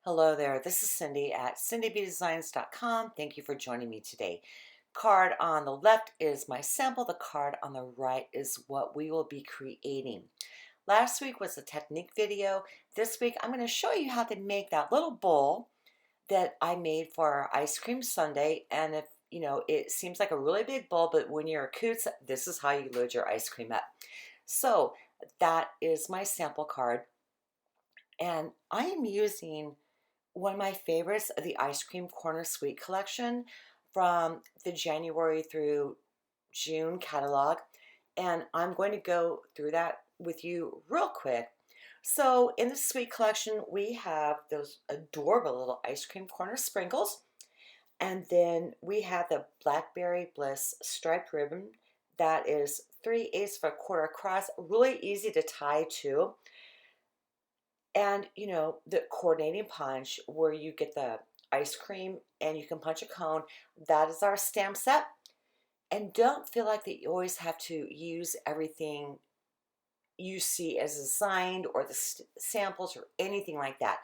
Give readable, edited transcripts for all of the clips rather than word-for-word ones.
Hello there, this is Cindy at cindybdesigns.com. Thank you for joining me today. Card on the left is my sample, the card on the right is what we will be creating. Last week was a technique video. This week I'm going to show you how to make that little bowl that I made for our ice cream sundae. And if you know, it seems like a really big bowl, but when you're a coots, this is how you load your ice cream up. So that is my sample card. And I am using one of my favorites of the Ice Cream Corner Suite collection from the January through June catalog. And I'm going to go through that with you real quick. So in the Suite collection, we have those adorable little ice cream corner sprinkles. And then we have the Blackberry Bliss striped ribbon that is 3/8 of a quarter across, really easy to tie too. And you know, the coordinating punch where you get the ice cream and you can punch a cone, that is our stamp set. And don't feel like that you always have to use everything you see as designed or the samples or anything like that.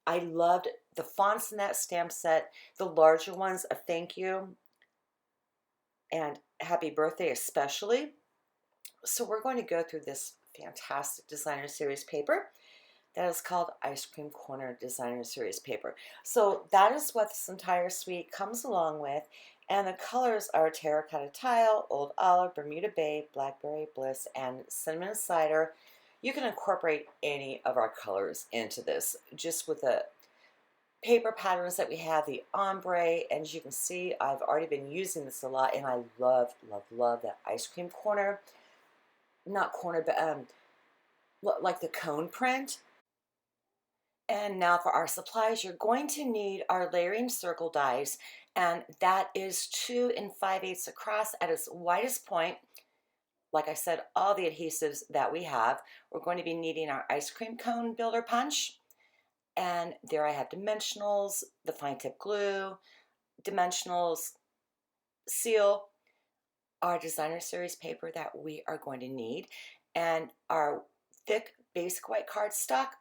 I loved the fonts in that stamp set, the larger ones, a thank you and happy birthday especially. So we're going to go through this fantastic designer series paper that is called Ice Cream Corner Designer Series paper. So that is what this entire suite comes along with. And the colors are terracotta tile, old olive, Bermuda bay, blackberry bliss, and cinnamon cider. You can incorporate any of our colors into this just with the paper patterns that we have, the ombre. And as you can see, I've already been using this a lot, and I love, love, love that ice cream corner. Not corner, but like the cone print. And now for our supplies, you're going to need our layering circle dies, and that is 2 5/8 across at its widest point. Like I said, all the adhesives that we have. We're going to be needing our ice cream cone builder punch, and there I have dimensionals, the fine tip glue, dimensionals, seal, our designer series paper that we are going to need, and our thick basic white cardstock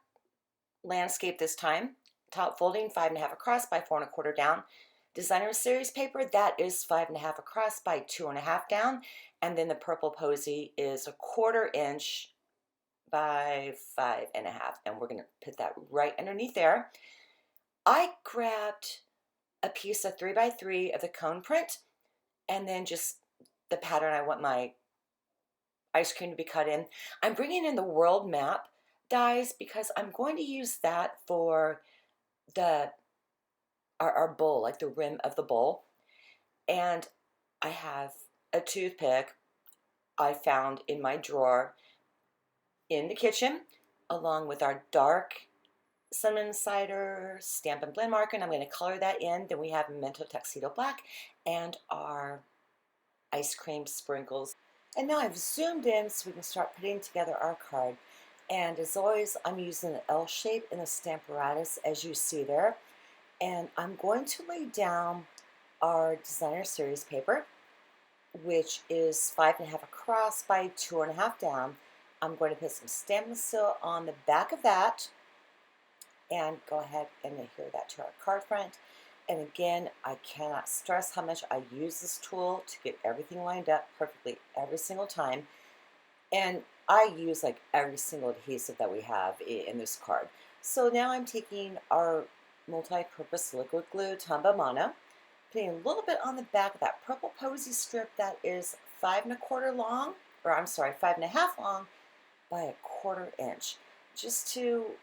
landscape this time, top folding 5.5 across by 4.25 down. Designer series paper, that is 5.5 across by 2.5 down. And then the purple posy is 1/4 inch by 5.5. And we're going to put that right underneath there. I grabbed a piece of 3x3 of the cone print and then just the pattern I want my ice cream to be cut in. I'm bringing in the world map dies because I'm going to use that for the our bowl, like the rim of the bowl. And I have a toothpick I found in my drawer in the kitchen, along with our dark cinnamon cider Stampin' Blend marker, and I'm going to color that in. Then we have Memento Tuxedo Black and our ice cream sprinkles. And now I've zoomed in so we can start putting together our card. And as always, I'm using an L shape in the Stamparatus, as you see there. And I'm going to lay down our designer series paper, which is 5.5 across by 2.5 down. I'm going to put some stainless steel on the back of that and go ahead and adhere that to our card front. And again, I cannot stress how much I use this tool to get everything lined up perfectly every single time. And I use like every single adhesive that we have in this card. So now I'm taking our multi-purpose liquid glue Tombow Mono, putting a little bit on the back of that purple posy strip that is 5.25 long, or I'm sorry, 5.5 long by 1/4 inch, just to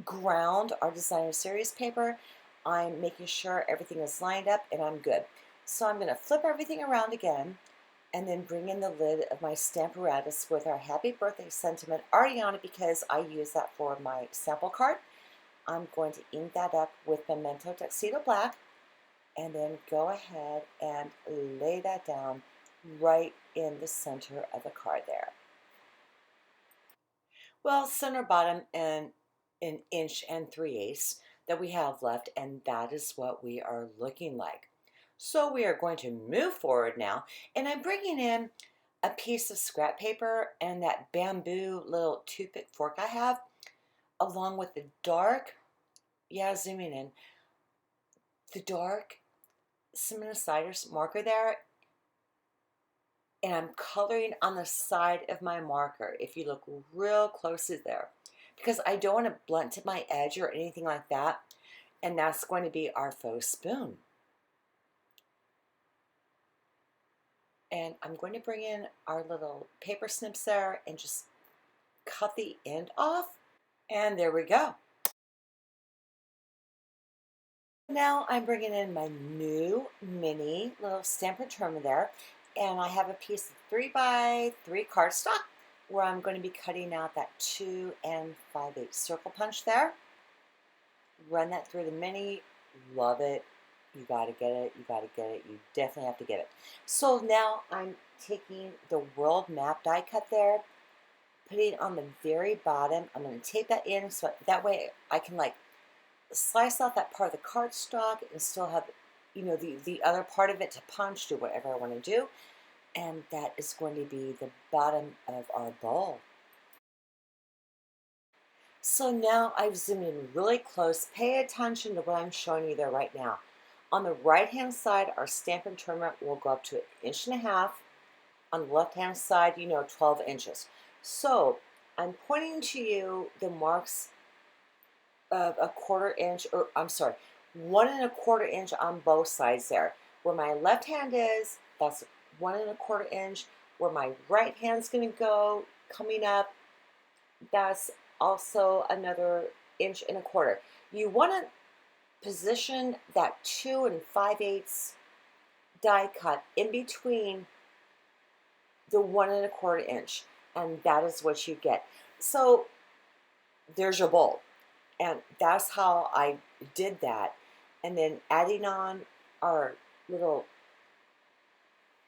ground our designer series paper. I'm making sure everything is lined up and I'm good. So I'm going to flip everything around again and then bring in the lid of my Stamparatus with our happy birthday sentiment already on it because I use that for my sample card. I'm going to ink that up with Memento Tuxedo Black and then go ahead and lay that down right in the center of the card there. Well, center bottom and 1 3/8 that we have left, and that is what we are looking like. So we are going to move forward now, and I'm bringing in a piece of scrap paper and that bamboo little toothpick fork I have, along with the dark, yeah, zooming in, the dark cinnamon marker there, and I'm coloring on the side of my marker, if you look real closely there, because I don't want to blunt tip my edge or anything like that, and that's going to be our faux spoon. And I'm going to bring in our little paper snips there and just cut the end off, and there we go. Now I'm bringing in my new mini little Stampin' Up there, and I have a piece of 3x3 cardstock where I'm going to be cutting out that 2 5/8 circle punch there. Run that through the mini. Love it. You got to get it. You got to get it. You definitely have to get it. So now I'm taking the world map die cut there, putting it on the very bottom. I'm going to tape that in so that way I can like slice off that part of the cardstock and still have, you know, the other part of it to punch, do whatever I want to do. And that is going to be the bottom of our bowl. So now I've zoomed in really close. Pay attention to what I'm showing you there right now. On the right hand side, our Stampin' Up will go up to 1.5 inches. On the left hand side, you know, 12 inches. So I'm pointing to you the marks of 1/4 inch, or I'm sorry, 1 1/4 inch on both sides there. Where my left hand is, that's 1 1/4 inch. Where my right hand's gonna go coming up, that's also another 1 1/4 inch. You wanna position that 2 5/8 die cut in between the 1 1/4 inch, and that is what you get. So there's your bowl. And that's how I did that. And then adding on our little,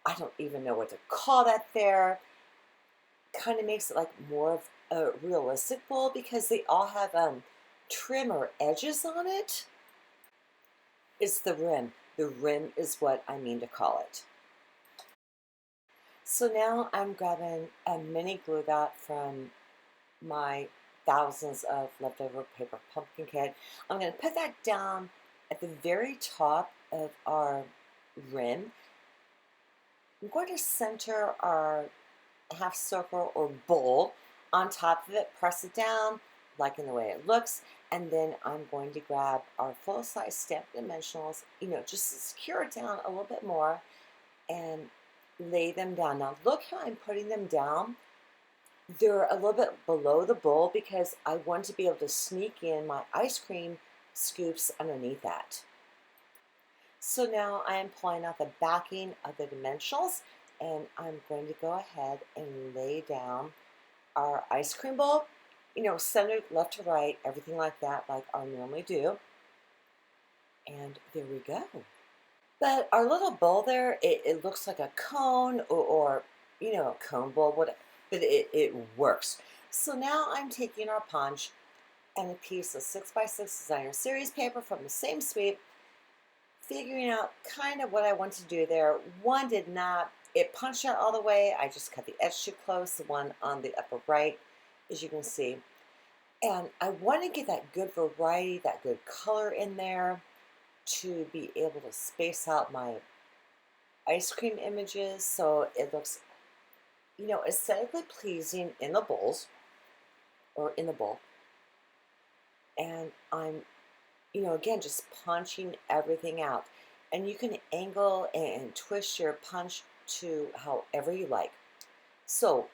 I don't even know what to call that there, kind of makes it like more of a realistic bowl because they all have trim or edges on it. It's the rim. The rim is what I mean to call it. So now I'm grabbing a mini glue dot from my thousands of leftover paper pumpkin kit. I'm going to put that down at the very top of our rim. I'm going to center our half circle or bowl on top of it, press it down, liking the way it looks, and then I'm going to grab our full-size Stampin' Dimensionals, you know, just to secure it down a little bit more and lay them down. Now look how I'm putting them down. They're a little bit below the bowl because I want to be able to sneak in my ice cream scoops underneath that. So now I am pulling out the backing of the dimensionals, and I'm going to go ahead and lay down our ice cream bowl, you know, centered left to right, everything like that, like I normally do. And there we go. But our little bowl there, it looks like a cone or you know, a cone bowl, whatever. But it works. So now I'm taking our punch and a piece of 6x6 designer series paper from the same sweep, figuring out kind of what I want to do there. One did not, it punched out all the way. I just cut the edge too close, the one on the upper right, as you can see. And I want to get that good variety, that good color in there to be able to space out my ice cream images so it looks, you know, aesthetically pleasing in the bowls or in the bowl. And I'm, you know, again, just punching everything out. And you can angle and twist your punch to however you like. So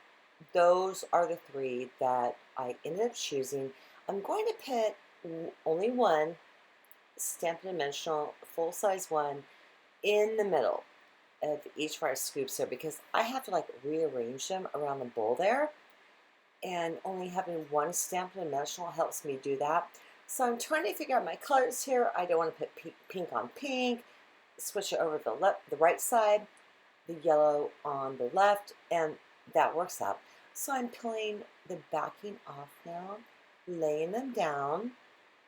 those are the 3 that I ended up choosing. I'm going to put only one Stampin' Dimensional, full-size one, in the middle of each of our scoops there because I have to like rearrange them around the bowl there, and only having one Stampin' Dimensional helps me do that. So I'm trying to figure out my colors here. I don't want to put pink on pink, switch it over to the right side, the yellow on the left, and that works out. So I'm peeling the backing off now, laying them down,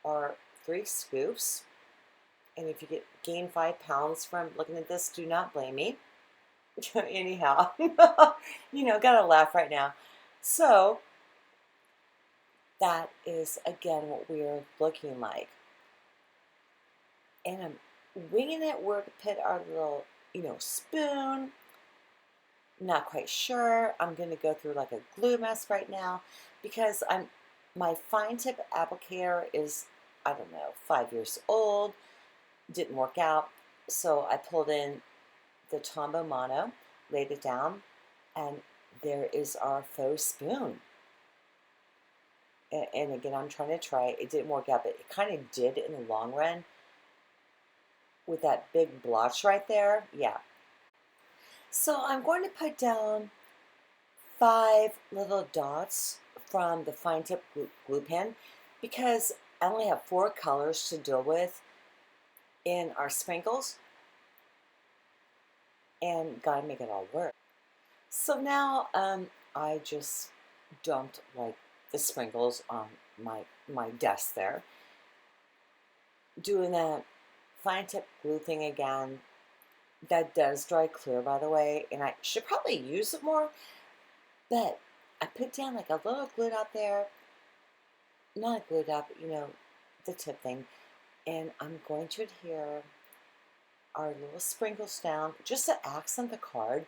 our 3 scoops. And if you gain 5 pounds from looking at this, do not blame me. Anyhow, you know, gotta laugh right now. So that is again what we're looking like. And I'm winging it where to put our little, spoon. Not quite sure. I'm going to go through like a glue mess right now because my fine tip applicator is, I don't know, 5 years old. Didn't work out. So I pulled in the Tombow Mono, laid it down, and there is our faux spoon. And again, I'm trying to try it. It didn't work out, but it kind of did in the long run with that big blotch right there. Yeah. So I'm going to put down 5 little dots from the fine tip glue pen because I only have 4 colors to deal with in our sprinkles and gotta make it all work. So now I just dumped like the sprinkles on my desk there, doing that fine tip glue thing again. That does dry clear, by the way, and I should probably use it more, but I put down like a little glue dot there, not a glue dot, but the tip thing, and I'm going to adhere our little sprinkles down just to accent the card.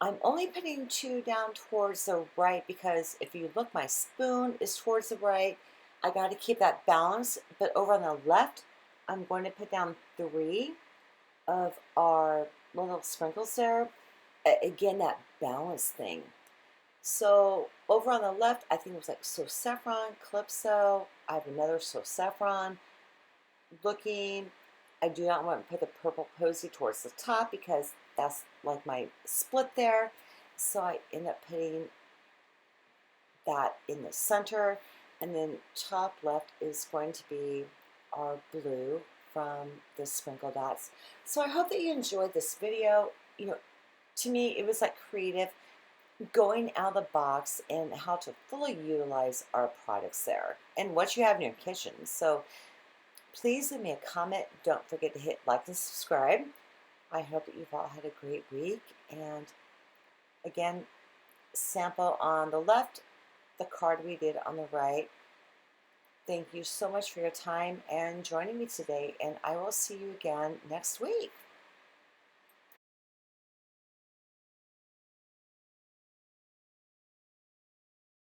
I'm only putting 2 down towards the right because if you look, my spoon is towards the right. I got to keep that balance, but over on the left, I'm going to put down 3 of our little sprinkles there. Again, that balance thing. So over on the left, I think it was like So Saffron, Calypso. I have another So Saffron looking. I do not want to put the purple posy towards the top because that's like my split there. So I end up putting that in the center. And then top left is going to be our blue from the sprinkle dots. So I hope that you enjoyed this video. To me, it was like creative, going out of the box and how to fully utilize our products there and what you have in your kitchen. So please leave me a comment. Don't forget to hit like and subscribe. I hope that you've all had a great week. And again, sample on the left, the card we did on the right. Thank you so much for your time and joining me today, and I will see you again next week.